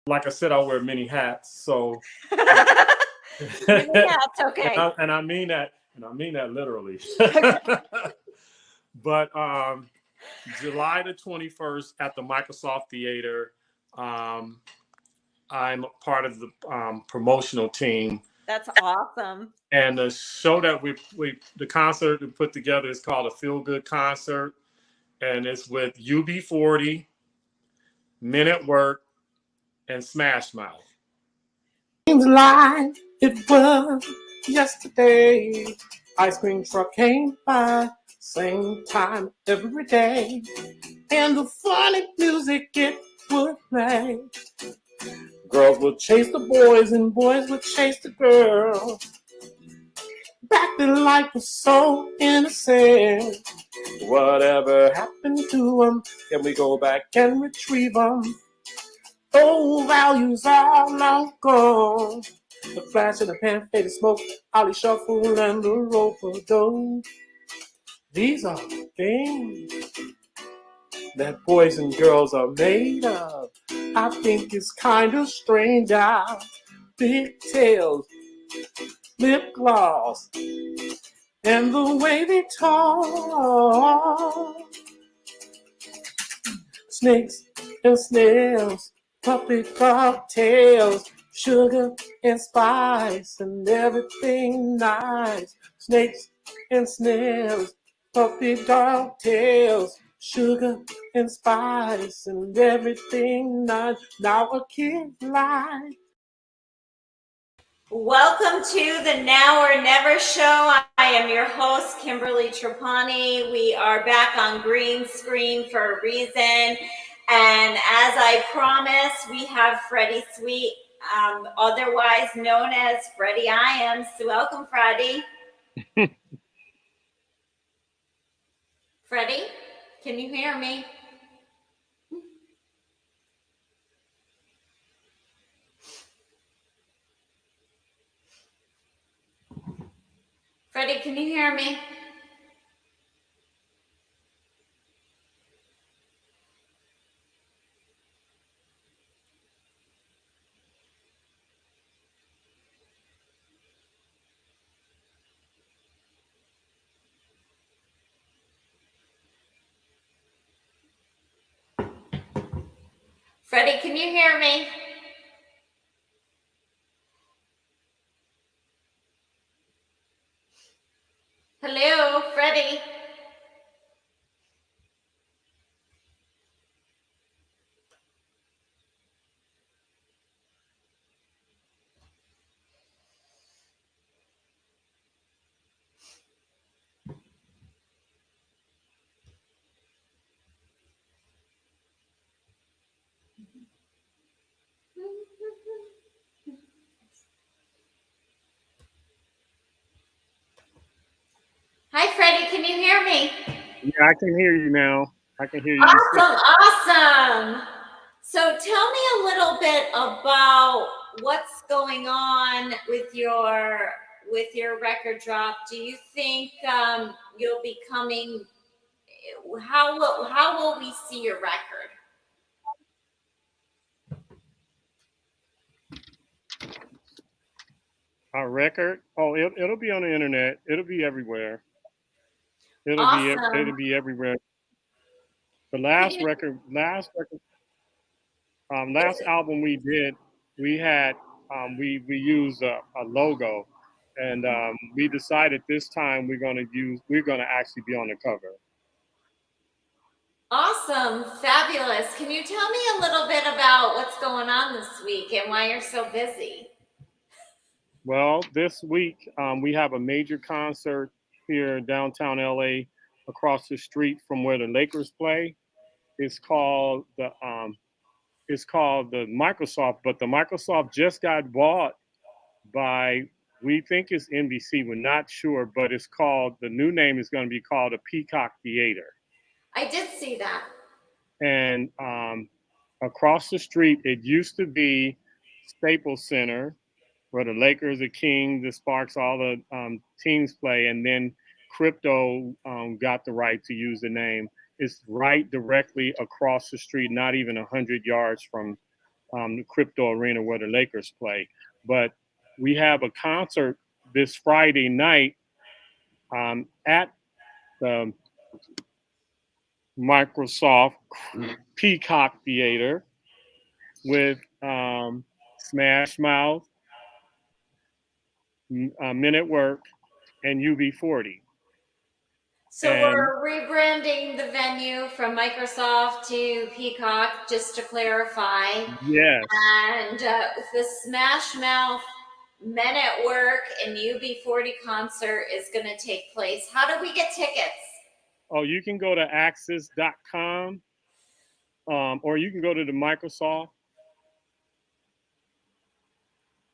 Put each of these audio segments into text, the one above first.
like I said, I wear many hats. So, Many hats, okay. and I mean that, literally. But July the 21st at the Microsoft Theater, um, I'm part of the promotional team. That's awesome. And the show that the concert we put together is called a Feel Good Concert, and it's with UB40, Men at Work, and Smash Mouth. Seems like it was yesterday. Ice cream truck came by, same time every day, and the funny music it would play. Girls would chase the boys, and boys would chase the girls. Back then life was so innocent. Whatever happened to them? Can we go back and retrieve them? Old values are long gone. The flash and the pan, faded smoke, Ollie Shuffle and the rope-a-dope. These are things that boys and girls are made of. I think it's kind of strange how big tails, lip gloss, and the way they talk. Snakes and snails, puppy cocktails, sugar and spice and everything nice. Snakes and snails, puppy dog tails, sugar and spice and everything nice. Now a kid like. Welcome to the Now or Never show. I am your host, Kimberly Trapani. We are back on green screen for a reason. And as I promised, we have Freddy Sweet, otherwise known as Freddy IAMS. Welcome, Freddy. Freddy, can you hear me? Freddy, can you hear me? Freddy, can you hear me? Hello, Freddy. Hi, Freddy. Can you hear me? Yeah, I can hear you now. I can hear you. Awesome, awesome. So tell me a little bit about what's going on with your record drop. Do you think you'll be coming? How will we see your record? Our record? Oh, it'll be on the internet. It'll be everywhere. Awesome. It'll be everywhere. The last record, last album we did, we had we used a logo, and we decided this time we're gonna actually be on the cover. Awesome, fabulous. Can you tell me a little bit about what's going on this week and why you're so busy? Well, this week we have a major concert here in downtown LA, across the street from where the Lakers play. It's called the Microsoft, but the Microsoft just got bought by, we think it's NBC. We're not sure, but the new name is going to be called the Peacock Theater. I did see that. And across the street, it used to be Staples Center, where the Lakers, the Kings, the Sparks, all the teams play. And then Crypto got the right to use the name. It's right directly across the street, not even 100 yards from the Crypto Arena where the Lakers play. But we have a concert this Friday night at the Microsoft Peacock Theater with Smash Mouth, Men at Work, and UB40. So And we're rebranding the venue from Microsoft to Peacock, just to clarify. yes, And the Smash Mouth Men at Work and UB40 concert is going to take place. How do we get tickets? oh, you can go to axis.com or you can go to the Microsoft.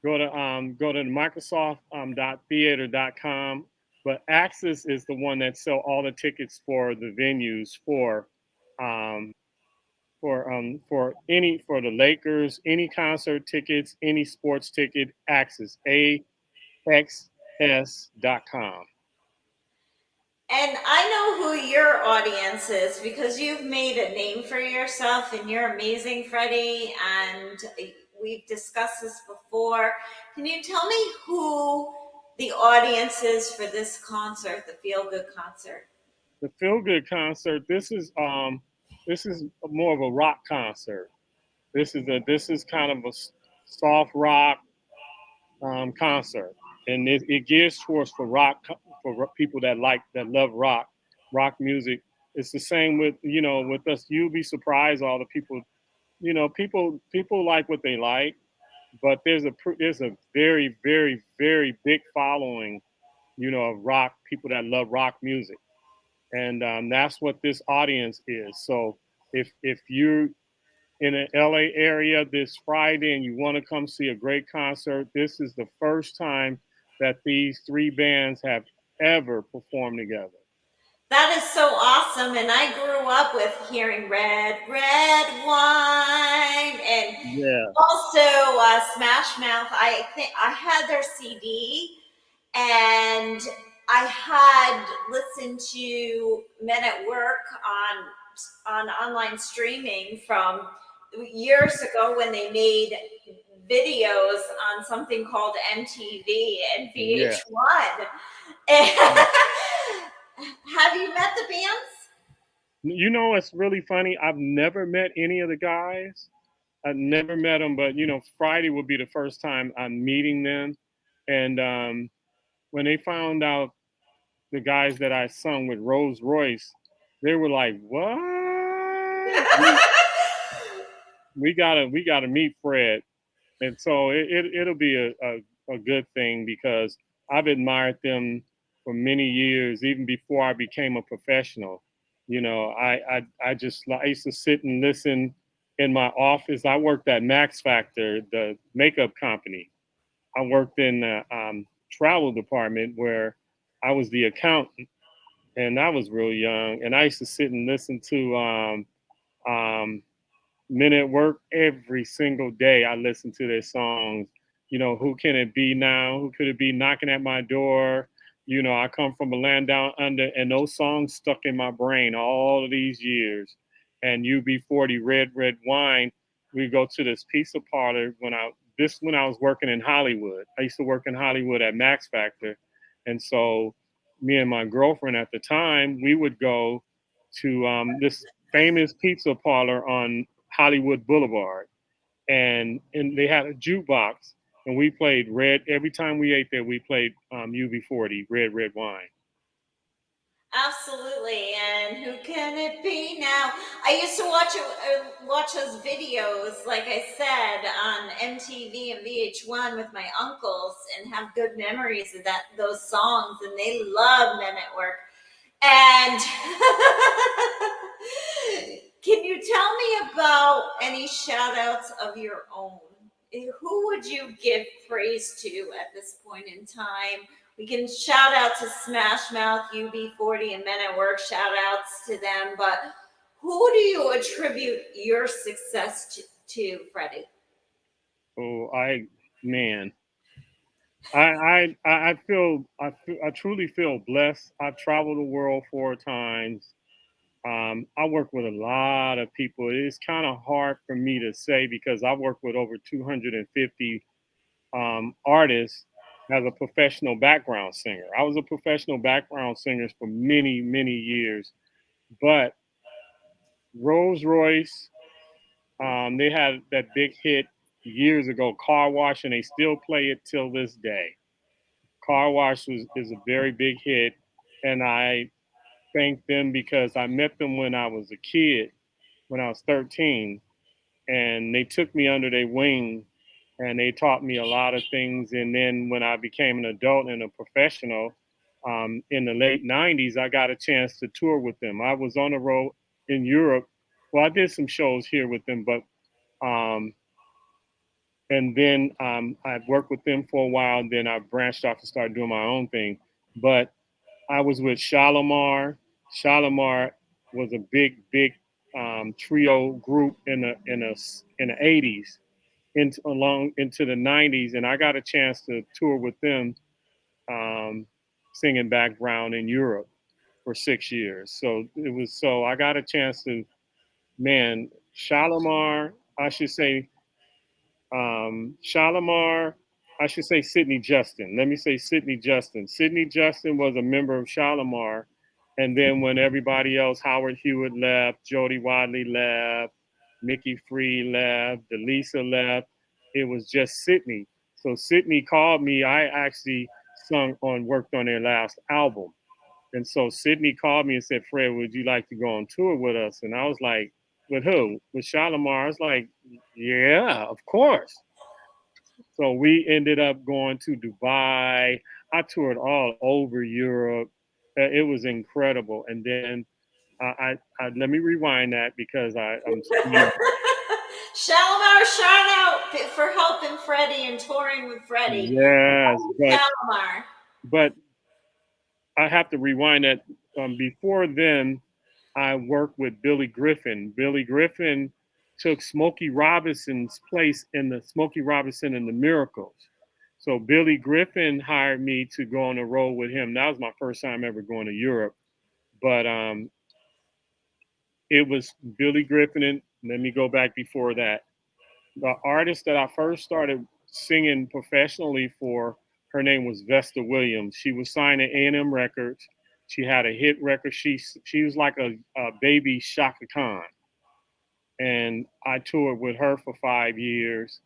Go to the Microsoft .theater.com. But Axis is the one that sell all the tickets for the venues um, for the Lakers, any concert tickets, any sports ticket. Axis AXS.com. And I know who your audience is because you've made a name for yourself and you're amazing, Freddie. And we've discussed this before. Can you tell me who the audience is for this concert, the Feel Good concert? The Feel Good concert. This is more of a rock concert. This is kind of a soft rock concert, and it gears towards for people that love rock music. It's the same with with us. You'll be surprised all the people. People like what they like, but there's a very very very big following. Of rock people that love rock music, and that's what this audience is. So if you're in the LA area this Friday and you want to come see a great concert, this is the first time that these three bands have ever performed together. That is so awesome. And I grew up with hearing Red, Red Wine and Yeah, also Smash Mouth. I think I had their CD and I had listened to Men at Work on online streaming from years ago when they made videos on something called MTV and yeah. VH1. Have you met the bands? It's really funny. I've never met any of the guys. I've never met them, but Friday will be the first time I'm meeting them. And when they found out the guys that I sung with Rolls Royce, they were like, "What? We gotta meet Fred." And so it'll be a good thing because I've admired them for many years, even before I became a professional. I used to sit and listen in my office. I worked at Max Factor, the makeup company. I worked in the travel department where I was the accountant, and I was real young. And I used to sit and listen to um, Men at Work every single day. I listen to their songs. Who can it be now? Who could it be knocking at my door? I come from a land down under, and those songs stuck in my brain all of these years. And UB40, Red Red Wine. We go to this pizza parlor when I was working in Hollywood. I used to work in Hollywood at Max Factor, and so me and my girlfriend at the time we would go to this famous pizza parlor on Hollywood Boulevard, and they had a jukebox, and we played red every time we ate there. We played UB40, Red Red Wine. Absolutely. And who can it be now? I used to watch those videos, like I said, on MTV and VH1 with my uncles, and have good memories of those songs. And they love Men at Work. And can you tell me about any shout outs of your own? Who would you give praise to at this point in time? We can shout out to Smash Mouth, UB40, and Men at Work, shout outs to them. But who do you attribute your success to Freddie? Oh, man, I truly feel blessed. I've traveled the world 4 times. I work with a lot of people. It's kind of hard for me to say because I work with over 250 artists as a professional background singer. I was a professional background singer for many, many years. But Rolls Royce, they had that big hit years ago, Car Wash, and they still play it till this day. Car Wash is a very big hit, and I thank them because I met them when I was a kid, when I was 13, and they took me under their wing and they taught me a lot of things. And then when I became an adult and a professional in the late 90s, I got a chance to tour with them. I was on the road in Europe. Well, I did some shows here with them, but um, and then I worked with them for a while. And then I branched off and started doing my own thing. But I was with Shalimar. Shalimar was a big, big trio group in the 80s into the 90s, and I got a chance to tour with them, singing background in Europe for 6 years. So I got a chance to, man, Shalimar, I should say Shalimar, I should say Sidney Justin. Let me say Sidney Justin. Sidney Justin was a member of Shalimar. And then when everybody else, Howard Hewitt left, Jody Wadley left, Mickey Free left, Delisa left, it was just Sidney. So Sidney called me. I actually worked on their last album. And so Sidney called me and said, Fred, would you like to go on tour with us? And I was like, with who? With Shalimar? I was like, yeah, of course. So we ended up going to Dubai. I toured all over Europe. It was incredible. And then I let me rewind that because I'm Shalimar, shout out for helping Freddie and touring with Freddie. yes, Shalimar. but I have to rewind that. Before then, I worked with Billy Griffin. Billy Griffin took Smokey Robinson's place in the Smokey Robinson and the Miracles. So Billy Griffin hired me to go on the road with him. That was my first time ever going to Europe. But it was Billy Griffin. And let me go back before that. The artist that I first started singing professionally for, her name was Vesta Williams. She was signed to A&M Records. She had a hit record. She was like a baby Shaka Khan. And I toured with her for 5 years.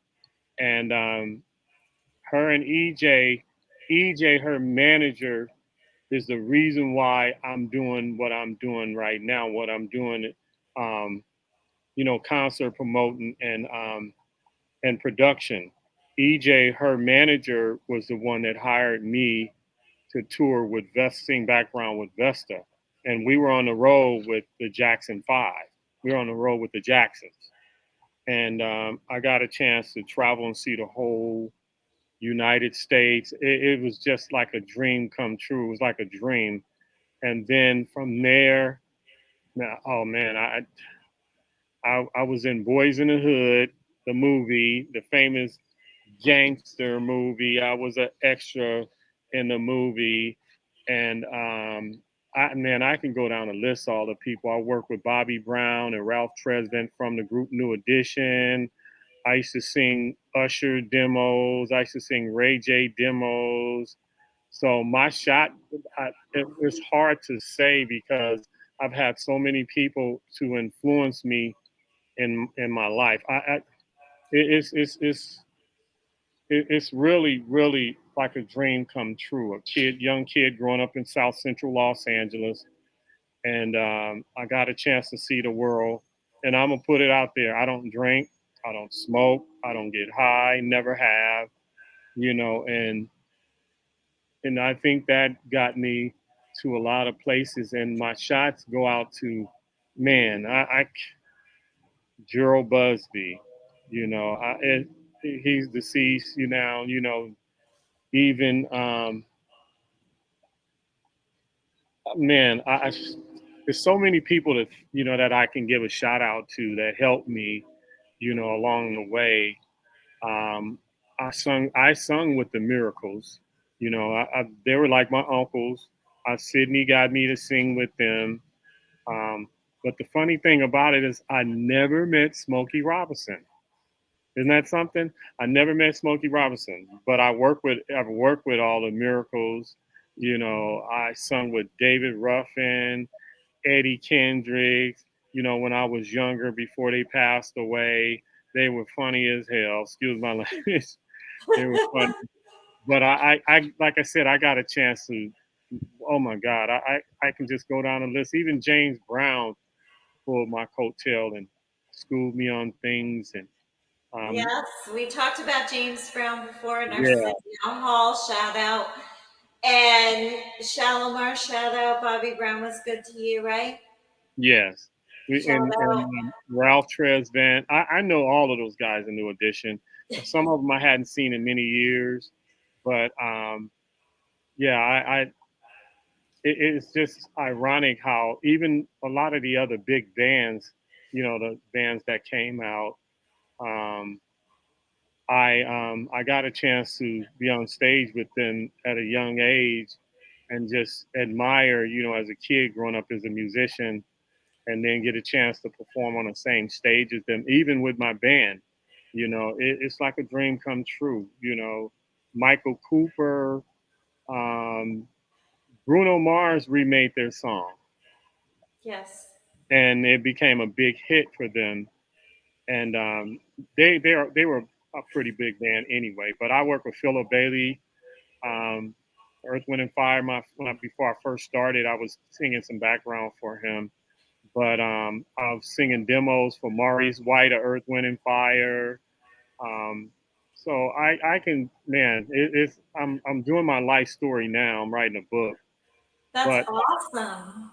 And her and EJ, her manager, is the reason why I'm doing what I'm doing right now. What I'm doing, um, concert promoting and production. EJ, her manager, was the one that hired me to tour with Vesta, sing background with Vesta. And we were on the road with the Jackson Five. We were on the road with the Jacksons. And I got a chance to travel and see the whole United States. It was just like a dream come true. It was like a dream. And then from there, oh man, I was in Boys in the Hood, the movie, the famous gangster movie. I was an extra in the movie, and I can go down the list all the people. I worked with Bobby Brown and Ralph Tresvant from the group New Edition. I used to sing Usher demos. I used to sing Ray J demos. So my shot, it's hard to say because I've had so many people to influence me in my life. It's it's really, really like a dream come true. Young kid growing up in South Central Los Angeles, and I got a chance to see the world. And I'm gonna put it out there. I don't drink, I don't smoke, I don't get high, never have, and I think that got me to a lot of places. And my shots go out to, man, I Gerald Busby, he's deceased, even man, there's so many people that that I can give a shout out to that helped me, along the way. Um, I sung with the Miracles. They were like my uncles. Sydney got me to sing with them. But the funny thing about it is I never met Smokey Robinson. Isn't that something? I never met Smokey Robinson, but I've worked with all the Miracles. You know, I sung with David Ruffin, Eddie Kendricks. You know, when I was younger, before they passed away, they were funny as hell. Excuse my language. They were funny. But like I said, I got a chance to. Oh my God, I can just go down the list. Even James Brown pulled my coattail and schooled me on things, and um, Yes, we talked about James Brown before in our yeah, sit down hall. Shout out. And Shalimar, shout out. Bobby Brown was good to you, right? yes. Shout out. Ralph Tresvant. I know all of those guys in New Edition. Some of them I hadn't seen in many years, but yeah, it's just ironic how even a lot of the other big bands, you know, the bands that came out, um, I got a chance to be on stage with them at a young age and just admire, you know, as a kid growing up as a musician, and then get a chance to perform on the same stage as them, even with my band. You know, it's like a dream come true. You know, Michael Cooper, um, Bruno Mars remade their song, Yes. and it became a big hit for them. And they were a pretty big band anyway. But I work with Philip Bailey, um, Earth, Wind and Fire. Before I first started, I was singing some background for him. But I was singing demos for Maurice White of Earth, Wind and Fire. Um, so I can, man, I'm doing my life story now. I'm writing a book, That's but awesome.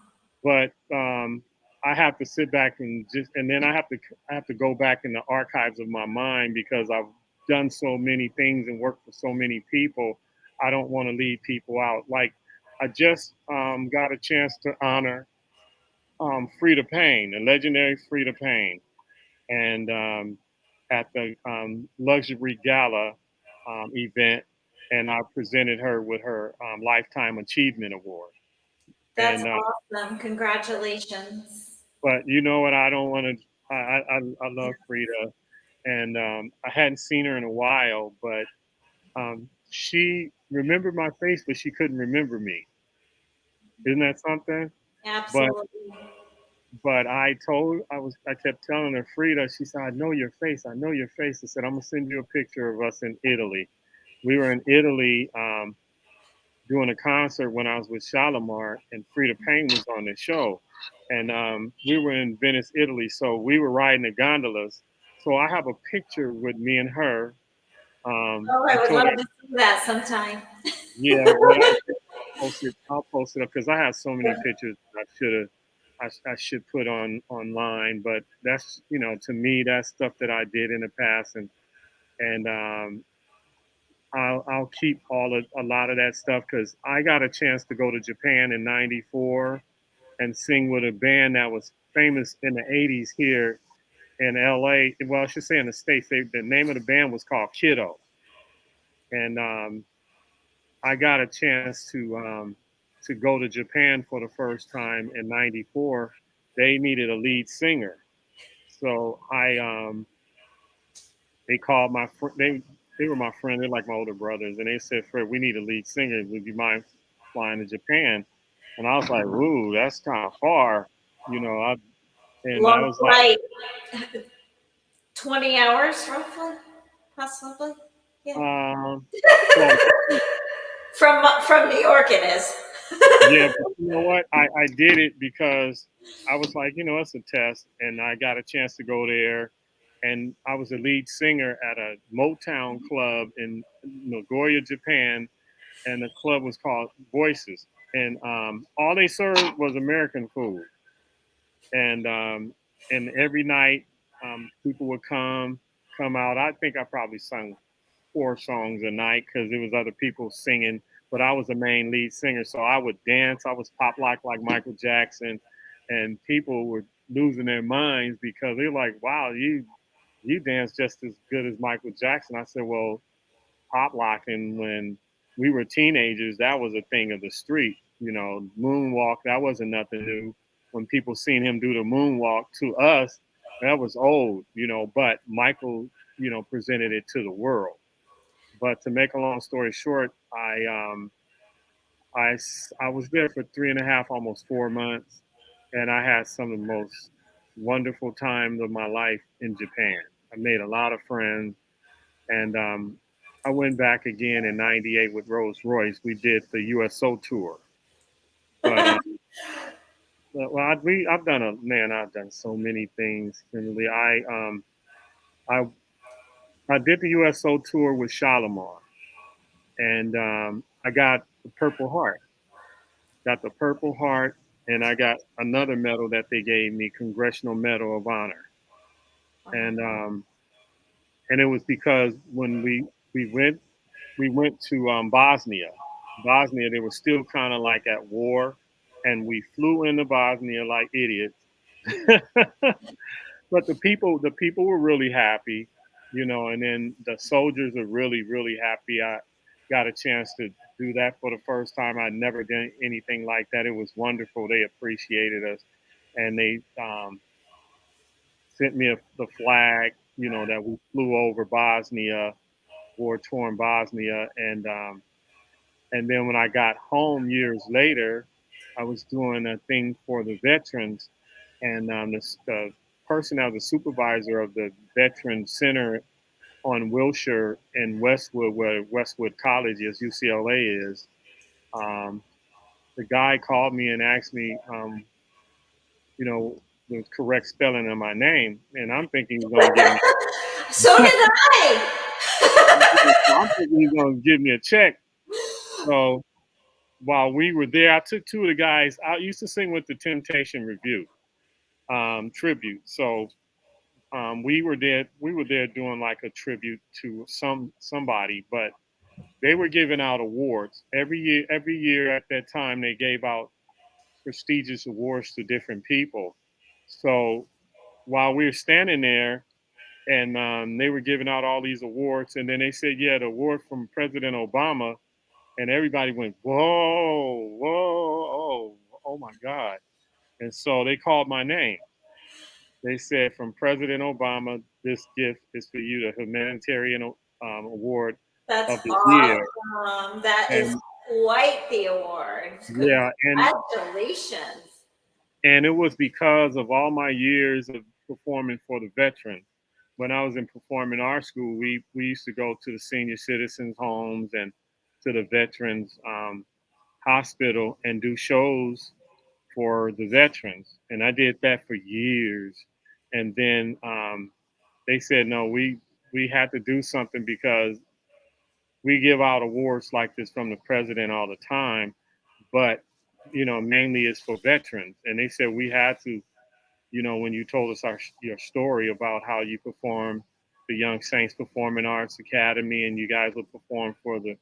I have to sit back and and then I have to go back in the archives of my mind because I've done so many things and worked for so many people. I don't want to leave people out. Like I just got a chance to honor Frida Payne, the legendary Frida Payne, and at the luxury gala event, and I presented her with her lifetime achievement award. That's And awesome. Congratulations. but you know what? I don't want to. I love Frida, and I hadn't seen her in a while, but she remembered my face, but she couldn't remember me. Isn't that something? But Absolutely. I kept telling her, Frida, she said, I know your face. I know your face. I said, I'm going to send you a picture of us in Italy. We were in Italy doing a concert when I was with Shalimar, and Frida Payne was on the show. And we were in Venice, Italy. So we were riding the gondolas. So I have a picture with me and her. Oh, I I would told love her, to see that sometime. yeah, what I I'll post it up because I have so many pictures I should put on online. But that's, you know, to me that's stuff that I did in the past, and I'll keep a lot of that stuff because I got a chance to go to Japan in '94 and sing with a band that was famous in the '80s here in LA. Well, I should say in the States. The name of the band was called Kiddo, and I got a chance to go to Japan for the first time in '94. They needed a lead singer, so they called they were my friend. They're like my older brothers, and they said, "Fred, we need a lead singer. Would you mind flying to Japan?" And I was like, "Ooh, that's kind of far," you know. And I Long was like, flight, 20 hours roughly, possibly. Yeah. um, well, From New York it is. yeah, but you know what? I did it because I was like, you know, it's a test, and I got a chance to go there, and I was a lead singer at a Motown club in Nagoya, Japan, and the club was called Voices, and all they served was American food, and every night people would come out. I think I probably sung 4 songs a night because there was other people singing, but I was the main lead singer, so I would dance. I was pop like Michael Jackson, and people were losing their minds because they're like, "Wow, you dance just as good as Michael Jackson." I said, "Well, pop locking when we were teenagers, that was a thing of the street. You know, moonwalk, that wasn't nothing new." when people seen him do the moonwalk. To us, that was old, but Michael, presented it to the world. But to make a long story short, I was there for 3.5, almost 4 months, and I had some of the most wonderful times of my life in Japan. I made a lot of friends, and I went back again in '98 with Rolls Royce. We did the USO tour, but well, I've done I've done so many things. Kimberly. I I did the USO tour with Shalimar, and I got the Purple Heart. Got the Purple Heart, and I got another medal that they gave me, Congressional Medal of Honor, and it was because when we went to Bosnia. Bosnia, they were still kind of like at war, and we flew into Bosnia like idiots. But the people were really happy, and then the soldiers are really, really happy. I got a chance to do that for the first time. I'd never done anything like that. It was wonderful. They appreciated us, and they sent me the flag, that we flew over Bosnia, war torn Bosnia, and then when I got home years later, I was doing a thing for the veterans, and the person that was the supervisor of the Veteran Center on Wilshire in Westwood, where Westwood College is, UCLA is, um, the guy called me and asked me, you know, the correct spelling of my name, and I'm thinking he's going to give me. So did I. I'm thinking he's going to give me a check. So while we were there, I took two of the guys. I used to sing with the Temptation Review tribute. So we were there. We were there doing like a tribute to somebody, but they were giving out awards every year. Every year at that time, they gave out prestigious awards to different people. So while we were standing there, and they were giving out all these awards, and then they said, "Yeah, the award from President Obama," and everybody went, "Whoa, whoa, oh my God!" And so they called my name. They said, "From President Obama, this gift is for you, the humanitarian award That's of the year." awesome. That is And quite the award. yeah, Congratulations. and it was because of all my years of performing for the veterans. When I was in performing arts school, we used to go to the senior citizens homes and to the veterans hospital and do shows for the veterans, and I did that for years. And then they said, no, we had to do something because we give out awards like this from the president all the time, but mainly it's for veterans. And they said we had to, when you told us your story about how you perform the Young Saints Performing Arts Academy, and you guys would perform for the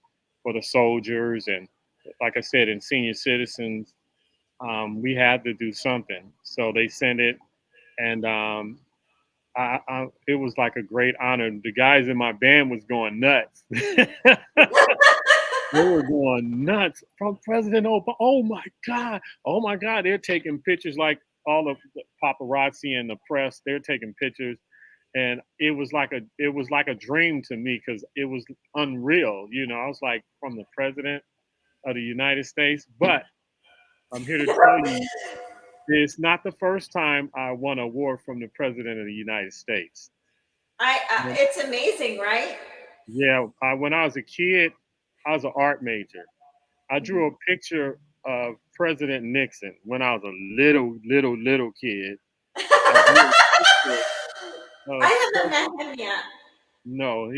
soldiers, and like I said, in senior citizens, we had to do something. So they sent it, and it was like a great honor. The guys in my band was going nuts. They were going nuts from President Obama. Oh my God. Oh my God. They're taking pictures like all of the paparazzi and the press. They're taking pictures. And it was like a dream to me because it was unreal. I was like, from the president of the United States. But I'm here to tell you, it's not the first time I won an award from the president of the United States. It's amazing, right? Yeah, when I was a kid, I was an art major. I drew a picture of President Nixon when I was a little kid. I drew a picture of I haven't met him yet. no,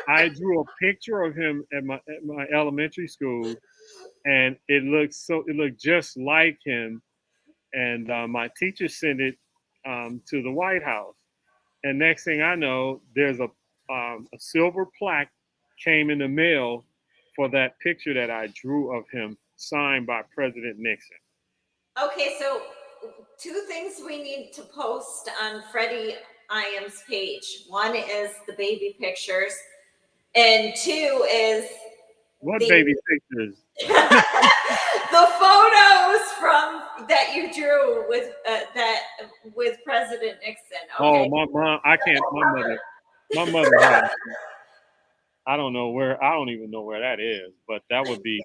I drew a picture of him at my elementary school, and it looked just like him. And my teacher sent it to the White House. And next thing I know, there's a silver plaque came in the mail for that picture that I drew of him, signed by President Nixon. Okay, so two things we need to post on Freddy IAMS page. One is the baby pictures, and two is What the baby pictures? the photos from that you drew with President Nixon. Okay. Oh, my mom, I can't. My mother had. I don't know where. I don't even know where that is. But that would be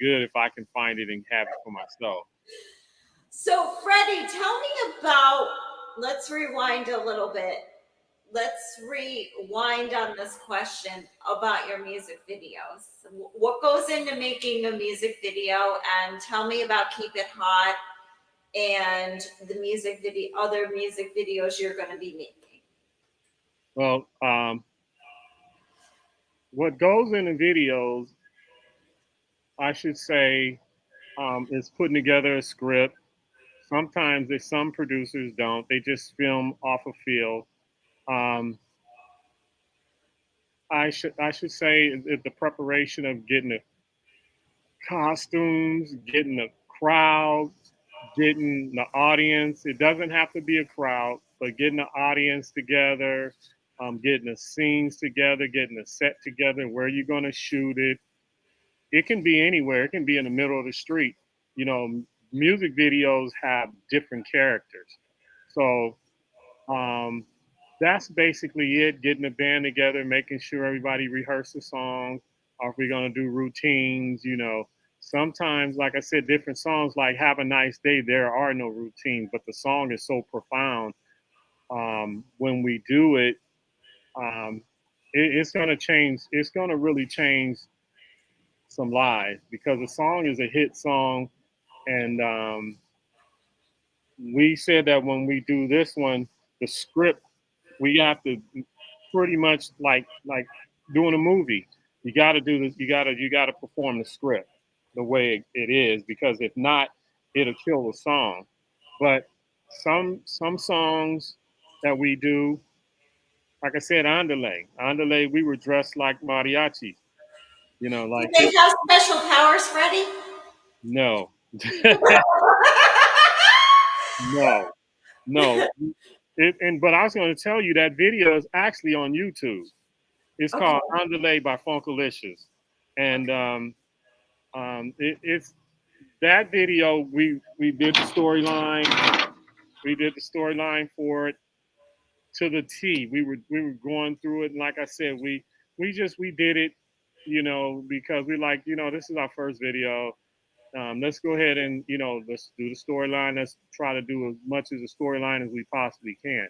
good if I can find it and have it for myself. So, Freddie, tell me about. Let's rewind a little bit. Let's rewind on this question about your music videos. What goes into making a music video? And tell me about Keep It Hot and the other music videos you're going to be making. Well, what goes into videos, I should say, is putting together a script. Sometimes some producers don't; they just film off a feel. Um, I should say the preparation of getting the costumes, getting the crowd, getting the audience. It doesn't have to be a crowd, but getting the audience together, getting the scenes together, getting the set together, where you're going to shoot it. It can be anywhere. It can be in the middle of the street. You know, music videos have different characters. So um, that's basically it. Getting the band together, making sure everybody rehearse the song. Or if we're gonna do routines, sometimes, like I said, different songs like "Have a Nice Day." There are no routines, but the song is so profound. When we do it, um, it's gonna change. It's gonna really change some lives because the song is a hit song, and we said that when we do this one, the script we have to pretty much like doing a movie. You got to do this. You got to perform the script the way it is because if not, it'll kill the song. But some songs that we do, like I said, Andale, we were dressed like mariachi. Do Like they have special powers, Freddie? no, no, no. But I was going to tell you that video is actually on YouTube. It's Okay. called Underlay by Funkalious. And it's that video. We did the storyline. We did the storyline for it to the T. We were going through it, and like I said, we did it, because we like, this is our first video. Let's go ahead and let's do the storyline. Let's try to do as much as the storyline as we possibly can.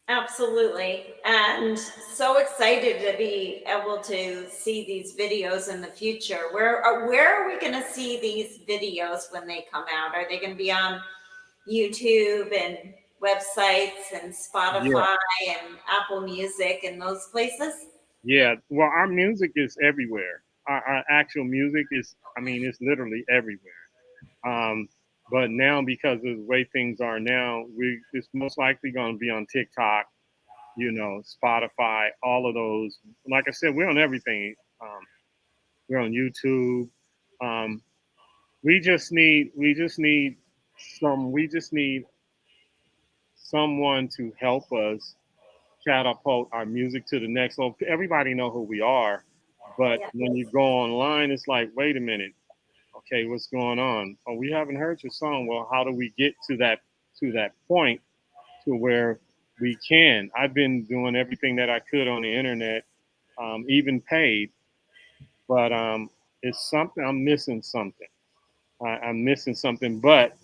Absolutely. And so excited to be able to see these videos in the future. Where are we going to see these videos when they come out? Are they going to be on YouTube and websites and Yeah, Spotify and Apple Music and those places? yeah. Well, our music is everywhere. Our actual music is, I mean, it's literally everywhere. Um, but now, because of the way things are now, it's most likely going to be on TikTok, Spotify, all of those. Like I said, we're on everything. We're on YouTube. Um, we just need someone to help us catapult our music to the next level. Everybody know who we are, but Yeah. when you go online, it's like, wait a minute, okay, what's going on? Oh, we haven't heard your song. Well, how do we get to that point to where we can? I've been doing everything that I could on the internet, even paid, but it's something I'm missing something. I'm missing something, but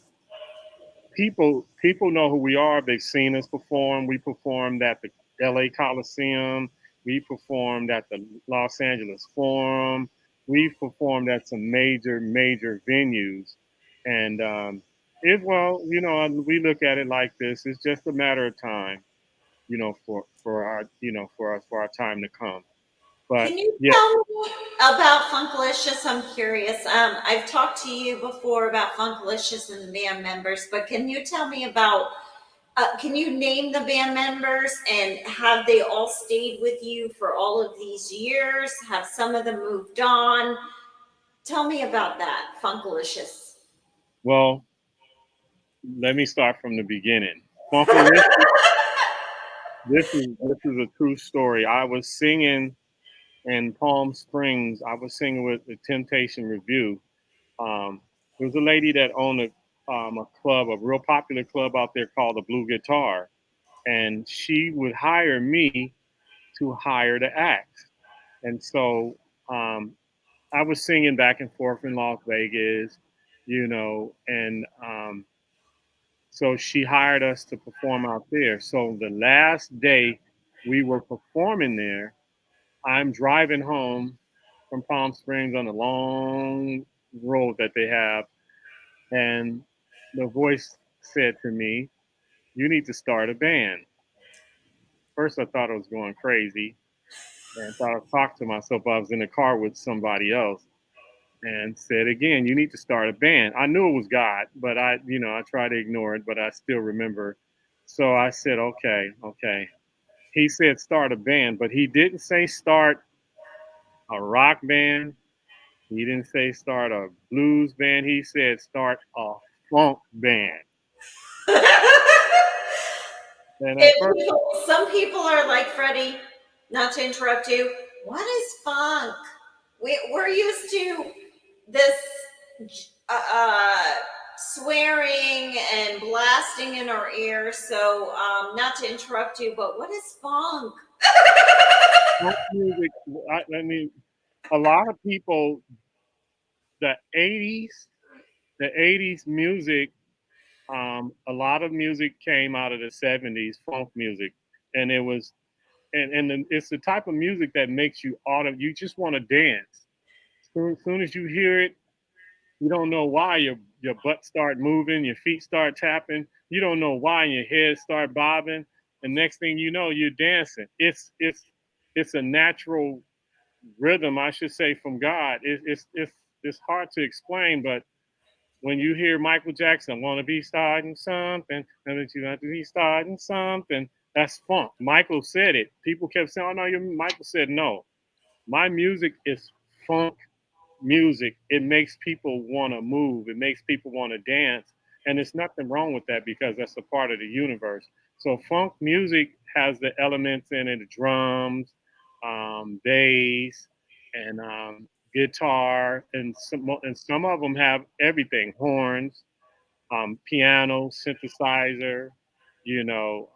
people know who we are. They've seen us perform. We performed at the LA Coliseum. We performed at the Los Angeles Forum. We've performed at some major venues. And we look at it like this. It's just a matter of time, for our time to come. But Can you yeah, tell me about Funkalicious? I'm curious. I've talked to you before about Funkalicious and the band members, but can you tell me about, can you name the band members and have they all stayed with you for all of these years? Have some of them moved on? Tell me about that, Funkalicious. well, let me start from the beginning. Funkle, this is a true story. I was singing in Palm Springs. I was singing with the Temptation Review, There was a lady that owned a club, a real popular club out there called the Blue Guitar, and she would hire me to hire the acts. And so um, I was singing back and forth in Las Vegas, and so she hired us to perform out there. So the last day we were performing there, I'm driving home from Palm Springs on a long road that they have, and the voice said to me, "You need to start a band." First, I thought I was going crazy and thought I was talking to myself. I was in the car with somebody else and said again, "You need to start a band." I knew it was God, but I tried to ignore it, but I still remember. So I said, "Okay, okay." He said, "Start a band," but he didn't say start a rock band. He didn't say start a blues band. He said start a funk band. And at first, Some people are like, Freddie, not to interrupt you, what is funk? We're used to this swearing and blasting in our ears. So, not to interrupt you, but what is funk? funk music, I mean, a lot of people, the 80s, the 80s music, a lot of music came out of the 70s, funk music. And it was, and it's the type of music that makes you just want to dance. Soon as you hear it, you don't know why your butt start moving, your feet start tapping. You don't know why, and your head start bobbing. And next thing you know, you're dancing. It's a natural rhythm, I should say, from God. It's hard to explain, but when you hear Michael Jackson, "Want to be starting something," and that you have to be starting something, that's funk. Michael said it. People kept saying, "Oh no, you." Michael said, "No, my music is funk music. It makes people want to move. It makes people want to dance. And there's nothing wrong with that because that's a part of the universe." So funk music has the elements in it, the drums, bass, and guitar, and some of them have everything: horns, piano, synthesizer, you know.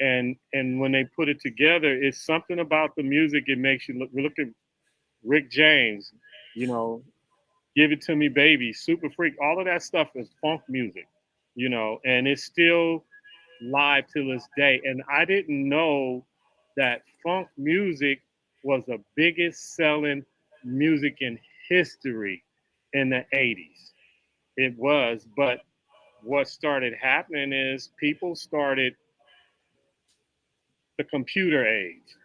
And when they put it together, it's something about the music. It makes you look at Rick James, you know, "Give It to Me, Baby," Super Freak, all of that stuff is funk music, and it's still live to this day. And I didn't know that funk music was the biggest selling music in history in the 80s. It was, but what started happening is people started the computer age.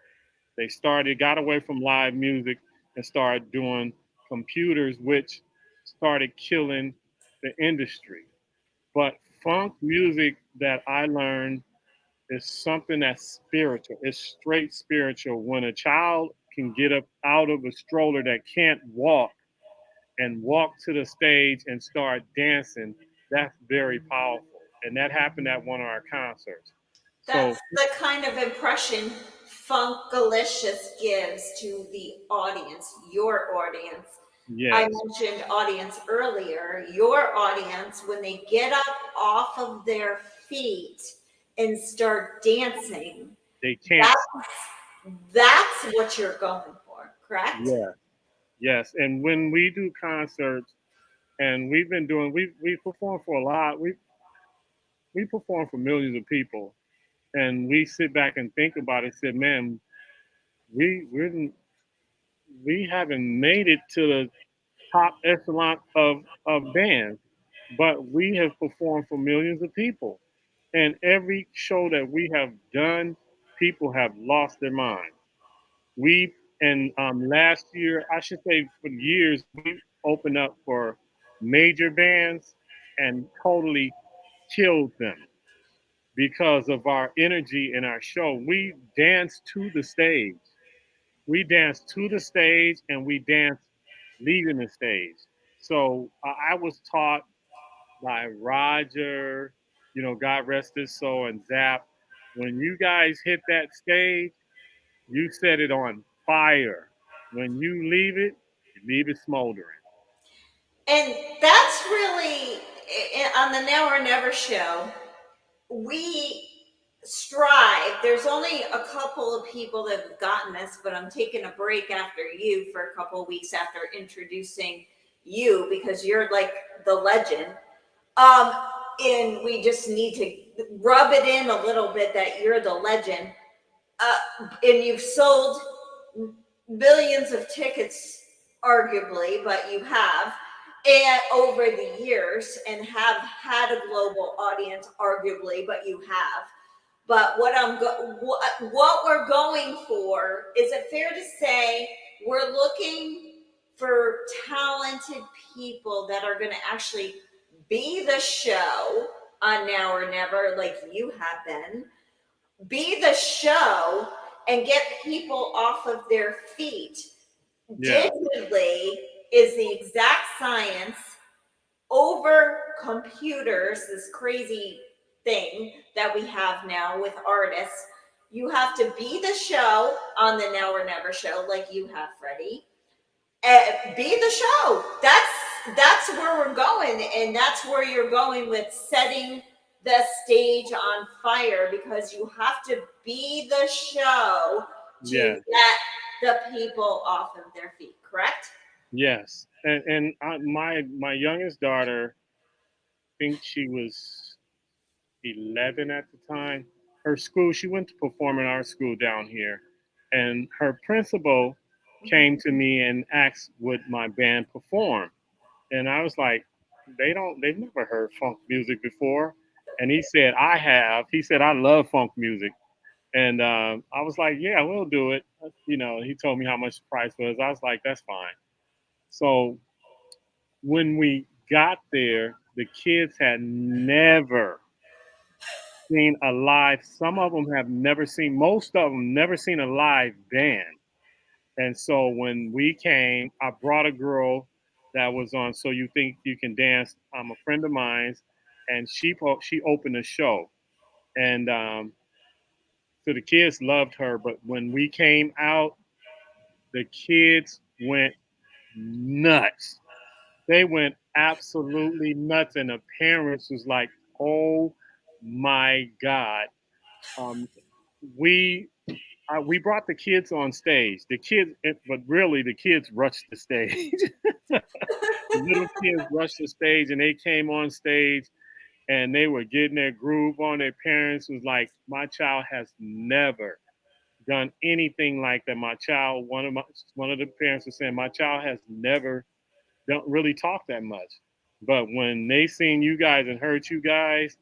They got away from live music and started doing computers, which started killing the industry. But funk music that I learned is something that's spiritual. It's straight spiritual. When a child can get up out of a stroller that can't walk and walk to the stage and start dancing, that's very powerful. And that happened at one of our concerts. That's So, the kind of impression Funkalicious gives to the audience, your audience. I yes, mentioned audience earlier. Your audience, when they get up off of their feet and start dancing, they can't. that's that's what you're going for, correct? Yeah, yes. And when we do concerts, and we perform for a lot. We perform for millions of people, and we sit back and think about it. And said, "Man, we haven't made it to the top echelon of bands, but we have performed for millions of people, and every show that we have done, people have lost their mind. We and last year, I should say, for years, we opened up for major bands and totally killed them because of our energy in our show. We dance to the stage. We dance to the stage and we dance leaving the stage. So I was taught by Roger, God rest his soul, and Zap. When you guys hit that stage, you set it on fire. When you leave it smoldering. And that's really on the Now or Never show. We strive. There's only a couple of people that have gotten this, but I'm taking a break after you for a couple of weeks after introducing you because you're like the legend. Um, and we just need to rub it in a little bit that you're the legend. And you've sold millions of tickets, arguably, but you have, and over the years, and have had a global audience, arguably, but you have. But what we're going for, is it fair to say we're looking for talented people that are going to actually be the show on Now or Never, like you have been, be the show and get people off of their feet. Yeah. Digitally is the exact science over computers, this crazy thing that we have now with artists. You have to be the show on the Now or Never show, like you have, Freddie. Be the show. That's where we're going, and that's where you're going with setting the stage on fire because you have to be the show to Yeah. get the people off of their feet. Correct? Yes. My youngest daughter, I think she was 11 at the time. Her school, she went to performing arts school down here, and her principal came to me and asked would my band perform, and I was like, they've never heard funk music before, and he said I have. He said I love funk music, and I was like, yeah, we'll do it. You know, he told me how much the price was. I was like, that's fine. So when we got there, the kids had never seen a live. Some of them have never seen. Most of them never seen a live band. And so when we came, I brought a girl that was on So You Think You Can Dance. I'm a friend of mine's, and she opened the show, and so the kids loved her. But when we came out, the kids went nuts. They went absolutely nuts, and the parents was like, "Oh my God!" Um, we we brought the kids on stage. But really, the kids rushed the stage. The little kids rushed the stage, and they came on stage, and they were getting their groove on. Their parents was like, "My child has never done anything like that. My child, one of the parents was saying, my child has never don't really talk that much, but when they seen you guys and heard you guys,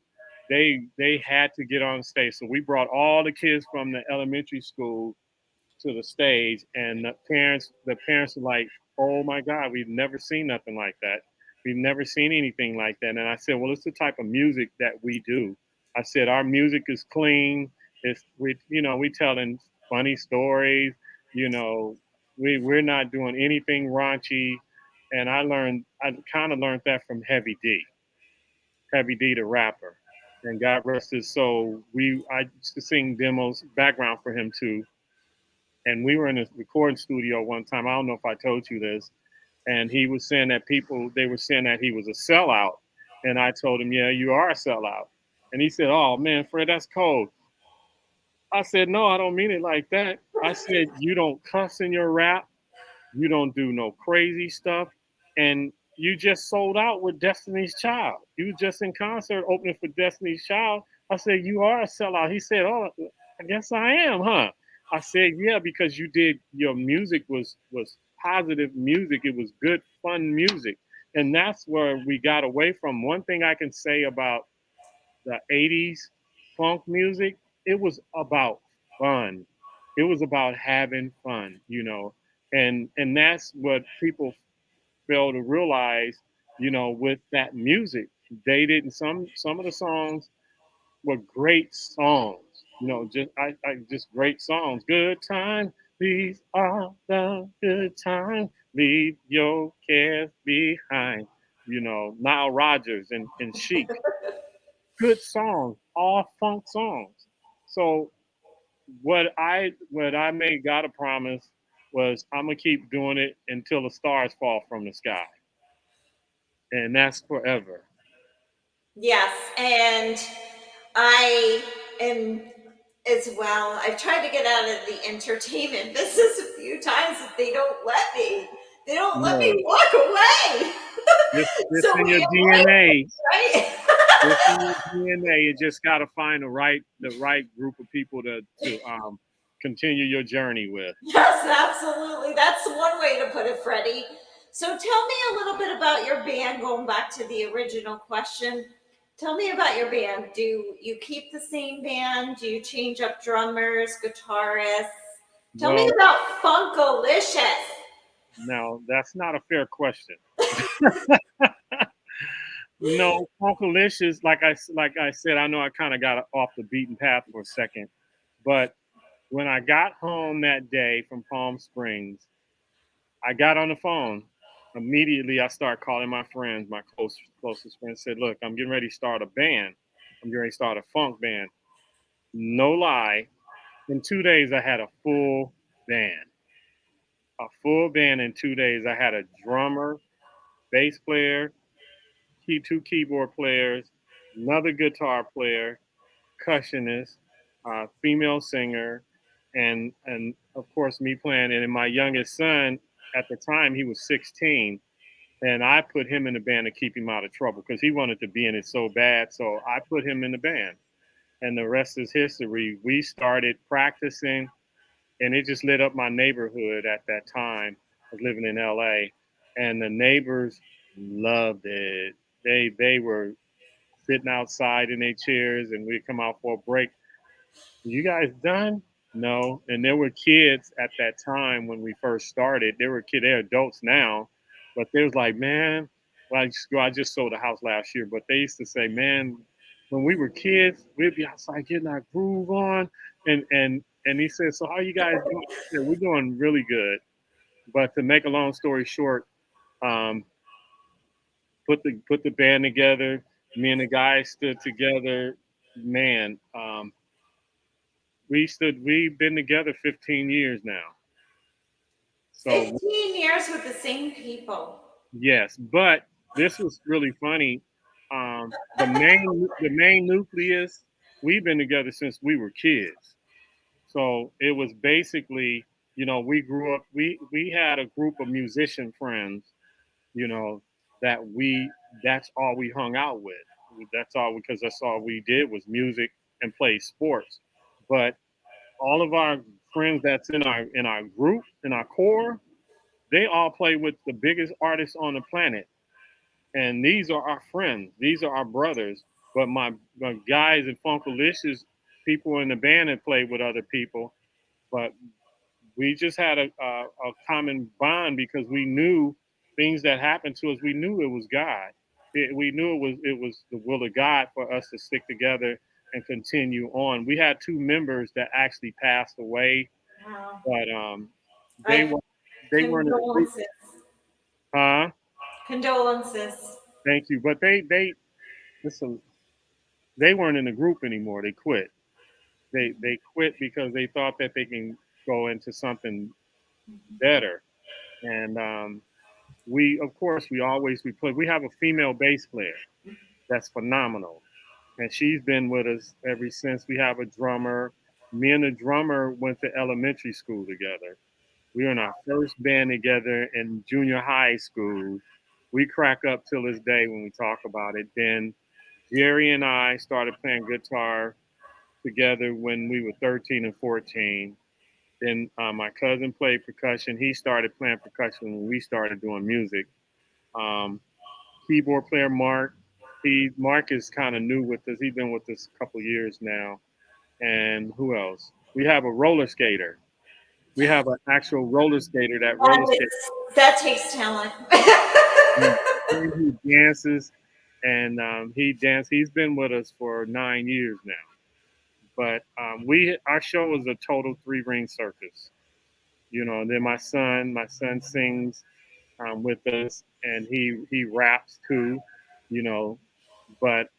they had to get on stage. So we brought all the kids from the elementary school to the stage, and the parents were like, "Oh my God, we've never seen nothing like that. We've never seen anything like that." And I said, "Well, it's the type of music that we do." I said, "Our music is clean. We telling funny stories. You know, we're not doing anything raunchy." And I kind of learned that from Heavy D, the rapper. And God rest his soul. I used to sing demos, background for him too, and we were in a recording studio one time. I don't know if I told you this, and he was saying that they were saying that he was a sellout, and I told him, yeah, you are a sellout, and he said, oh man, Fred, that's cold. I said, no, I don't mean it like that. I said, you don't cuss in your rap, you don't do no crazy stuff, and you just sold out with Destiny's Child. You were just in concert opening for Destiny's Child. I said, you are a sellout. He said, oh, I guess I am, huh? I said, yeah, because your music was positive music. It was good, fun music. And that's where we got away from. One thing I can say about the 80s funk music, it was about fun. It was about having fun. And that's what people fail to realize, with that music. They didn't some of the songs were great songs, just great songs. Good time, these are the good times. Leave your cares behind. Nile Rodgers and Chic, good songs, all funk songs. So what I made God a promise was I'm gonna keep doing it until the stars fall from the sky. and that's forever. Yes, and I am as well. I've tried to get out of the entertainment business a few times, but they don't let me. They don't let No, me walk away. this So in your we avoid it, DNA. right? It's in your DNA. You just got to find the right group of people to continue your journey with. Yes, absolutely. That's one way to put it, Freddie. So tell me a little bit about your band, going back to the original question. Tell me about your band. Do you keep the same band? Do you change up drummers, guitarists? Tell me Well, about Funkalicious. now that's not a fair question. No, Funkalicious, like I said, I know I kind of got off the beaten path for a second, but when I got home that day from Palm Springs, I got on the phone. Immediately, I started calling my friends, my closest friends. Said, "Look, I'm getting ready to start a band. I'm getting ready to start a funk band." No lie, in 2 days, I had a full band. A full band in 2 days. I had a drummer, bass player, two keyboard players, another guitar player, percussionist, female singer, and of course me playing. And my youngest son at the time he was 16, and I put him in the band to keep him out of trouble because he wanted to be in it so bad. So I put him in the band, and the rest is history. We started practicing, and it just lit up my neighborhood at that time. I was living in LA, and the neighbors loved it. They were sitting outside in their chairs, and we'd come out for a break. You guys done? No. And there were kids at that time when we first started. There were kids, they're adults now, but they was like, man, well, I just sold a house last year, but they used to say, man, when we were kids, we'd be outside getting our groove on. And he said, so how you guys doing? I said, we're doing really good. But to make a long story short, um, put the band together. Me and the guys stood together. Man, we've been together 15 years now. So 15 years with the same people. yes, but this was really funny. The main nucleus, we've been together since we were kids. So it was basically, we grew up, we had a group of musician friends, you know, that that's all we hung out with. That's all, because that's all we did was music and play sports. But all of our friends that's in our group, in our core, they all play with the biggest artists on the planet. And these are our friends. These are our brothers. But my guys in Funkalicious, people in the band that played with other people, but we just had a common bond because we knew things that happened to us. We knew it was God. We knew it was the will of God for us to stick together and continue on. We had two members that actually passed away, Wow. but they I were they weren't in the group. condolences. Huh? Condolences. Thank you. But they listen. They weren't in the group anymore. They quit. They quit because they thought that they can go into something better. And we, of course, we play. We have a female bass player that's phenomenal, and she's been with us ever since. We have a drummer. Me and the drummer went to elementary school together. We were in our first band together in junior high school. We crack up till this day when we talk about it. Then Jerry and I started playing guitar together when we were 13 and 14. Then my cousin played percussion. He started playing percussion when we started doing music. Um, Keyboard player Mark. Mark is kind of new with us. He's been with us a couple years now. And who else? We have a roller skater. We have an actual roller skater that roller skates. That takes talent. He dances, and he's been with us for 9 years now. But our show is a total three-ring circus. And then my son sings with us, and he raps too. You know, but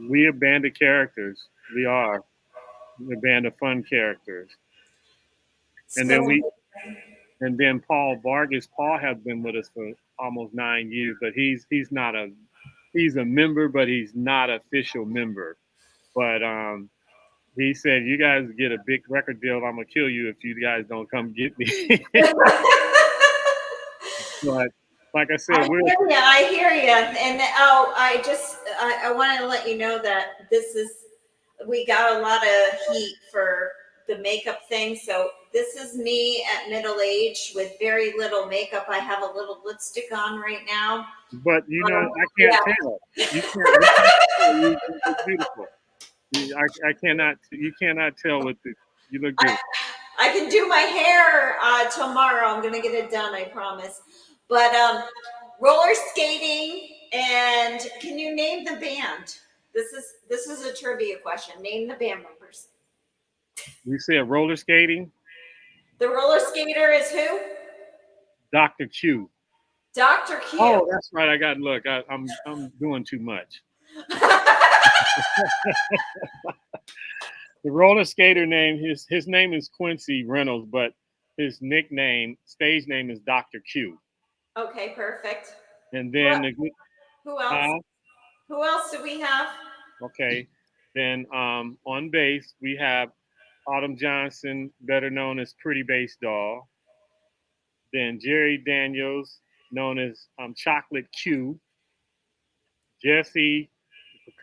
we a band of characters. We are a band of fun characters, and then So we And then Paul Vargas. Paul has been with us for almost 9 years, but he's a member, but he's not an official member. But he said, "You guys get a big record deal. I'm gonna kill you if you guys don't come get me." But like I said, we're I hear you. And oh, I want to let you know that we got a lot of heat for the makeup thing. So this is me at middle age with very little makeup. I have a little lipstick on right now. but I can't Yeah. tell. You can't tell. You're beautiful. I cannot. You cannot tell with the. You look beautiful. I can do my hair tomorrow. I'm gonna get it done, I promise. But roller skating, and can you name the band? This is a trivia question. Name the band members. You said roller skating. The roller skater is who? Dr. Q. Dr. Q. Oh, that's right. I got look. I'm doing too much. The roller skater name his name is Quincy Reynolds, but his nickname, stage name is Dr. Q. Okay, perfect. And Who, then who else? Who else do we have? okay, then on bass we have Autumn Johnson, better known as Pretty Bass Doll. Then Jerry Daniels, known as Chocolate Q. Jesse,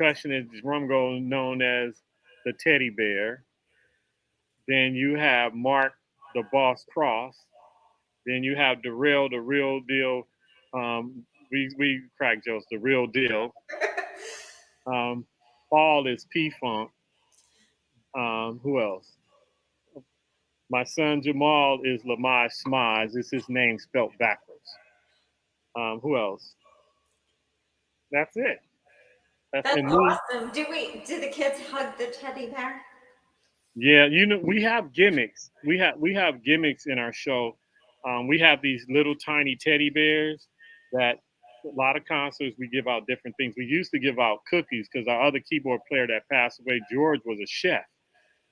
percussionist drum roll, known as the Teddy Bear. Then you have Mark, the Boss Cross. Then you have Darrell, the real deal. We crack jokes, the real deal. Paul is P Funk. Who else? My son Jamal is Lamaj Smaz. It's his name spelled backwards. Who else? That's it. That's And me. awesome. Do the kids hug the teddy bear? Yeah, we have gimmicks. We have gimmicks in our show. We have these little tiny teddy bears that a lot of concerts we give out different things. We used to give out cookies because our other keyboard player that passed away, George, was a chef.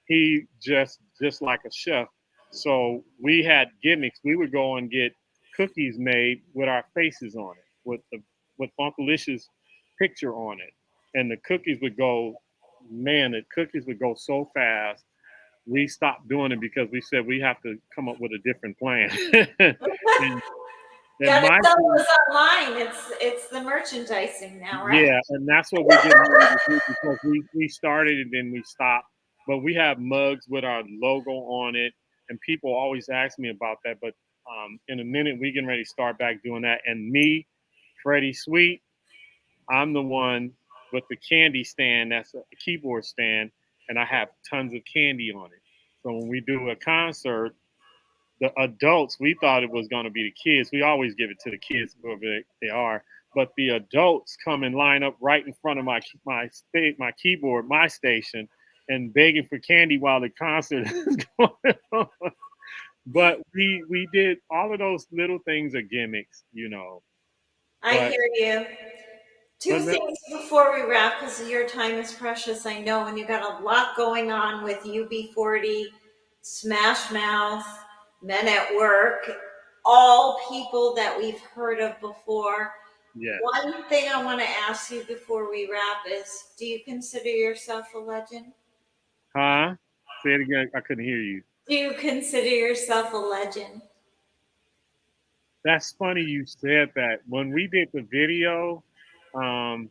He just like a chef. So we had gimmicks. We would go and get cookies made with our faces on it, with Funkalicious picture on it, and the cookies would go. Man, the cookies would go so fast. We stopped doing it because we said we have to come up with a different plan. and, and Gotta my sell those online. It's the merchandising now, right? Yeah, and that's what we're getting ready to do because we started and then we stopped. But we have mugs with our logo on it, and people always ask me about that. But in a minute, we getting ready to start back doing that. And me, Freddie Sweet, I'm the one with the candy stand. That's a keyboard stand, and I have tons of candy on it. So when we do a concert, the adults, we thought it was going to be the kids. We always give it to the kids, whoever they are. But the adults come and line up right in front of my keyboard, my station, and begging for candy while the concert is going on. But we did all of those little things are gimmicks, I But hear you. Two but no, things before we wrap, because your time is precious, I know, and you got a lot going on with UB40, Smash Mouth, Men at Work, all people that we've heard of before. yes, One thing I want to ask you before we wrap is, do you consider yourself a legend? huh? Say it again. I couldn't hear you. Do you consider yourself a legend? That's funny you said that. When we did the video, um,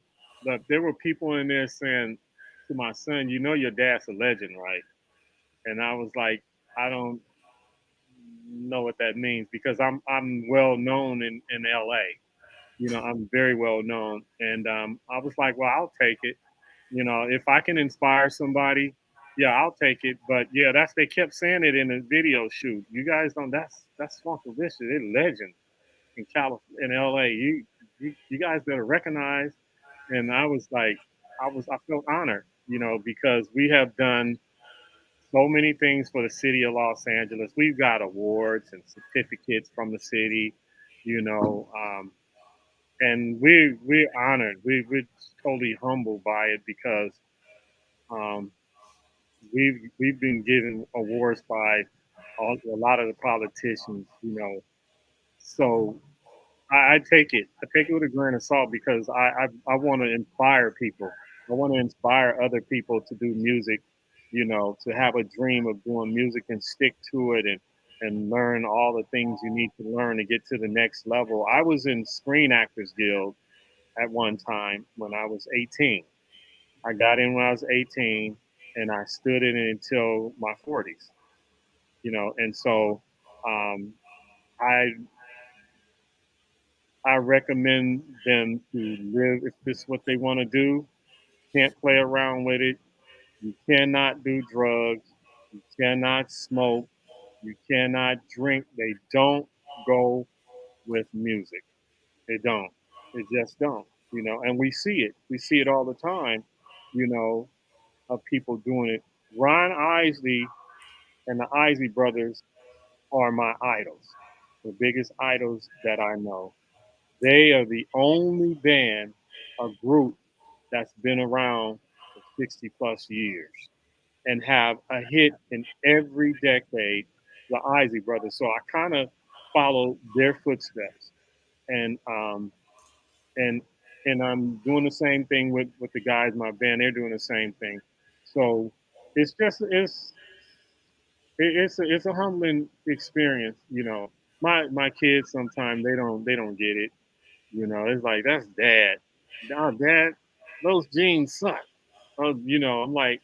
there were people in there saying to my son, "You know, your dad's a legend, right?" And I was like, "I don't know what that means because I'm well known in LA. I'm very well known." And I was like, "Well, I'll take it. If I can inspire somebody, yeah, I'll take it." But yeah, they kept saying it in the video shoot. You guys don't. That's Funkalious. They're legends in California, in LA. You guys better recognize. And I was like, I felt honored, because we have done so many things for the city of Los Angeles. We've got awards and certificates from the city, you know, um, and we're honored. We're totally humbled by it because um, we've been given awards by a lot of the politicians, you know. So I take it. I take it with a grain of salt because I want to inspire people. I want to inspire other people to do music, you know, to have a dream of doing music and stick to it and learn all the things you need to learn to get to the next level. I was in Screen Actors Guild at one time when I was 18. I got in when I was 18 and I stood in it until my 40s, you know, and so um, I I recommend them to live if this is what they want to do. Can't play around with it. You cannot do drugs. You cannot smoke. You cannot drink. They don't go with music. They don't. They just don't. You know, and we see it. We see it all the time, you know, of people doing it. Ron Isley and the Isley brothers are my idols, the biggest idols that I know. They are the only band or group that's been around for 60 plus years and have a hit in every decade, the Isley Brothers. So I kind of follow their footsteps, and and and I'm doing the same thing with the guys in my band. They're doing the same thing. So it's just it's a humbling experience, you know. My kids sometimes they don't get it. You know, it's like that's dad. Now, dad, those jeans suck. You know, I'm like,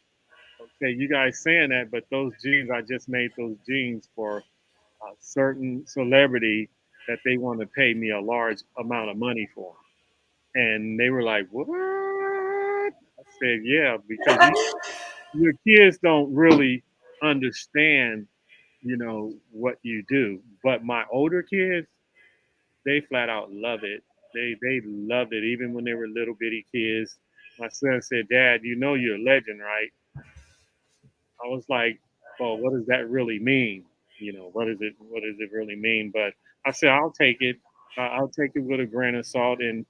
okay, you guys saying that, but those jeans, I just made those jeans for a certain celebrity that they want to pay me a large amount of money for. And they were like, what? I said, yeah, because your kids don't really understand, you know, what you do. But my older kids, they flat out love it. They loved it even when they were little bitty kids. My son said, "Dad, you know you're a legend, right?" I was like, "Well, what does that really mean? You know, what does it really mean?" But I said, "I'll take it. I'll take it with a grain of salt, and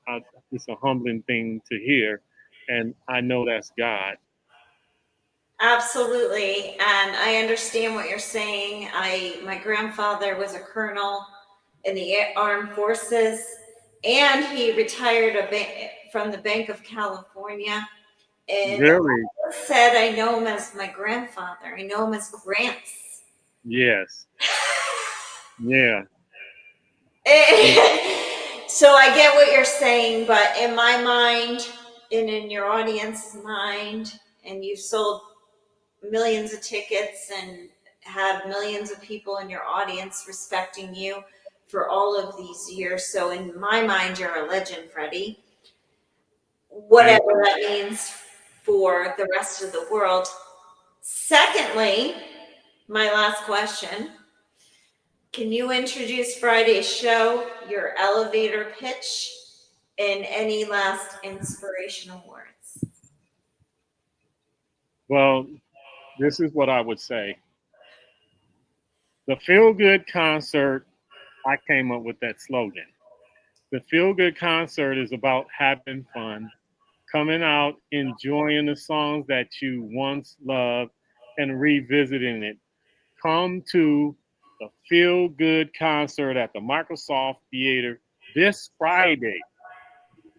it's a humbling thing to hear, and I know that's God." Absolutely. And I understand what you're saying. My grandfather was a colonel in the armed forces, and he retired from the Bank of California. And Really? I said I know him as my grandfather. I know him as Grants. Yes. Yeah. So I get what you're saying, but in my mind and in your audience's mind, and you've sold millions of tickets and have millions of people in your audience respecting you for all of these years. So in my mind, you're a legend, Freddie. Thank Whatever you. that means for the rest of the world. Secondly, my last question. Can you introduce Friday's show, your elevator pitch, and any last inspirational words? Well, this is what I would say. The feel good concert, I came up with that slogan. The feel good concert is about having fun, coming out, enjoying the songs that you once loved, and revisiting it. Come to the feel good concert at the Microsoft Theater this Friday.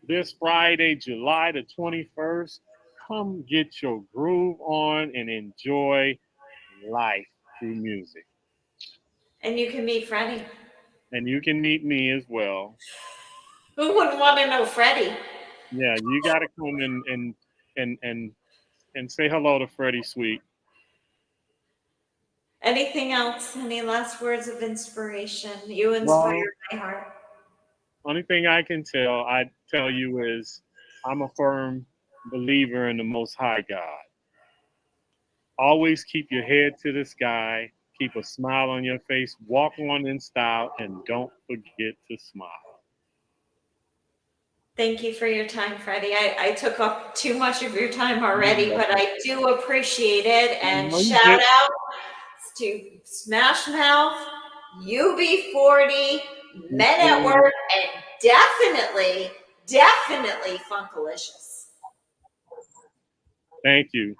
This Friday, July the 21st. Come get your groove on and enjoy life through music. And you can meet Freddie. And you can meet me as well. Who wouldn't want to know Freddie? Yeah, you got to come and and and say hello to Freddie Sweet. Anything else? Any last words of inspiration? You inspire Well, my heart. only thing I tell you is I'm a firm believer in the Most High God. Always keep your head to the sky, keep a smile on your face, walk on in style, and don't forget to smile. Thank you for your time, Freddie. I took up too much of your time already, No, but I do appreciate it. And you shout did. out to Smash Mouth, UB40, Men at Work, and definitely Funkalicious. Thank you.